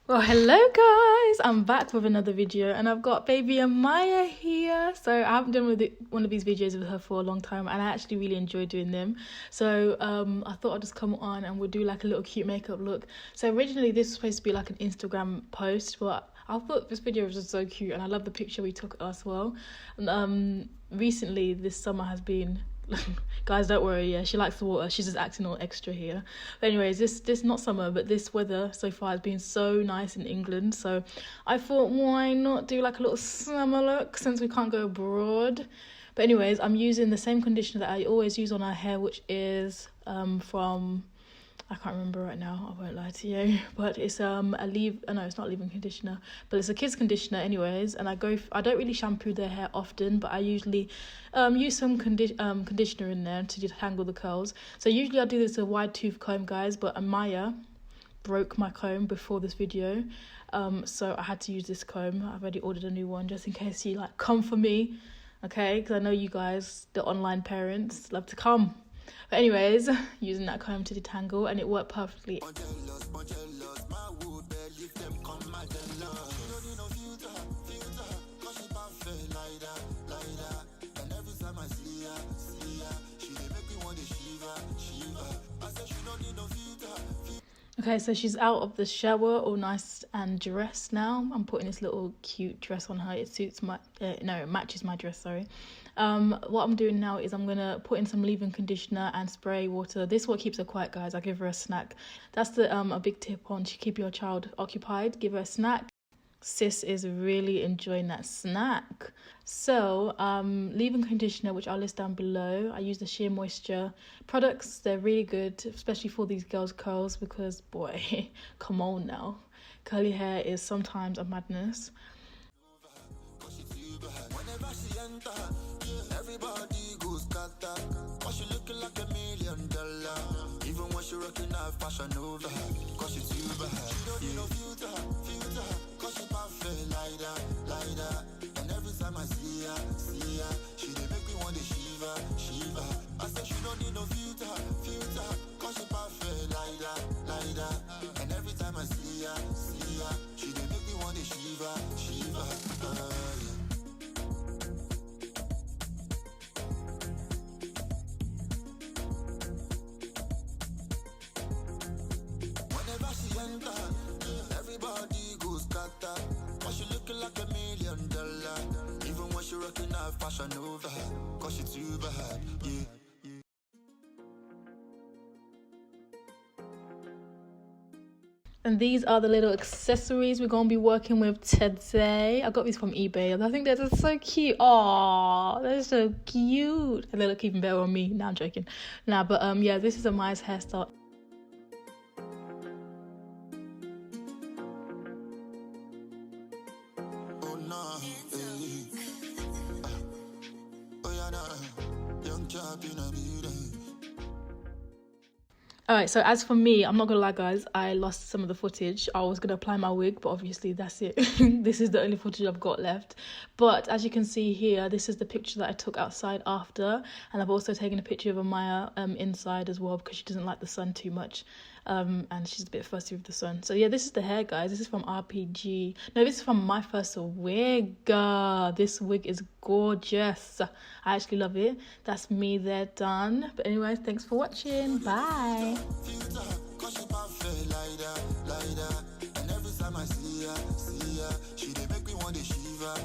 Well, hello guys, I'm back with another video and I've got baby Amaya here. So I haven't done one of these videos with her for a long time and I actually really enjoy doing them. So I thought I'd just come on and we'll do like a little cute makeup look. So originally this was supposed to be like an Instagram post, but I thought this video was just so cute and I love the picture we took as well. And, recently this summer has been guys, don't worry, yeah, she likes the water, she's just acting all extra here. But anyways, this not summer, but this weather so far has been so nice in England, so I thought, why not do like a little summer look since we can't go abroad. But anyways, I'm using the same conditioner that I always use on our hair, which is from, I can't remember right now, I won't lie to you, but it's no, it's not leave-in conditioner, but it's a kids conditioner anyways. And I don't really shampoo their hair often, but I usually use some conditioner in there to detangle the curls. So usually I do this with a wide tooth comb, guys, but Amaya broke my comb before this video, so I had to use this comb. I've already ordered a new one just in case you like come for me, okay, because I know you guys, the online parents, love to come. But anyways, using that comb to detangle and it worked perfectly. Okay, so she's out of the shower, all nice and dressed now. I'm putting this little cute dress on her. It suits my, it matches my dress, sorry. What I'm doing now is I'm gonna put in some leave-in conditioner and spray water. This is what keeps her quiet, guys. I give her a snack. That's the a big tip on to keep your child occupied. Give her a snack. Sis is really enjoying that snack. So leave-in conditioner, which I'll list down below. I use the Sheer Moisture products. They're really good, especially for these girls' curls, because boy, come on now, curly hair is sometimes a madness. Everybody goes scatter. Cause she looking like $1,000,000. Even when she rocking that fashion over. Cause she too bad. She don't need no filter. Cause she perfect like that. And every time I see her, she dey make me want to shiver. I said she don't need no filter. Cause she perfect like that. And every time I see her, she dey make me want to shiver. Everybody goes scatter. Cause she looking like $1,000,000. Even when she rocking that fashion over. Cause she too bad, yeah. And these are the little accessories we're gonna be working with today. I got these from eBay. I think they're just so cute. Oh, they're so cute. And they look even better on me. Nah, I'm joking. Nah, but yeah, this is Amaya's hairstyle. Alright, so as for me, I'm not gonna lie guys, I lost some of the footage. I was gonna apply my wig, but obviously that's it. This is the only footage I've got left. But as you can see here, this is the picture that I took outside after, and I've also taken a picture of Amaya inside as well because she doesn't like the sun too much. And she's a bit fussy with the sun. So yeah, this is the hair, guys. This is from RPG. No, this is from My First Wig. This wig is gorgeous. I actually love it. That's me there done. But anyways, thanks for watching. Bye. And every time I see her, she dey make me want to shiver.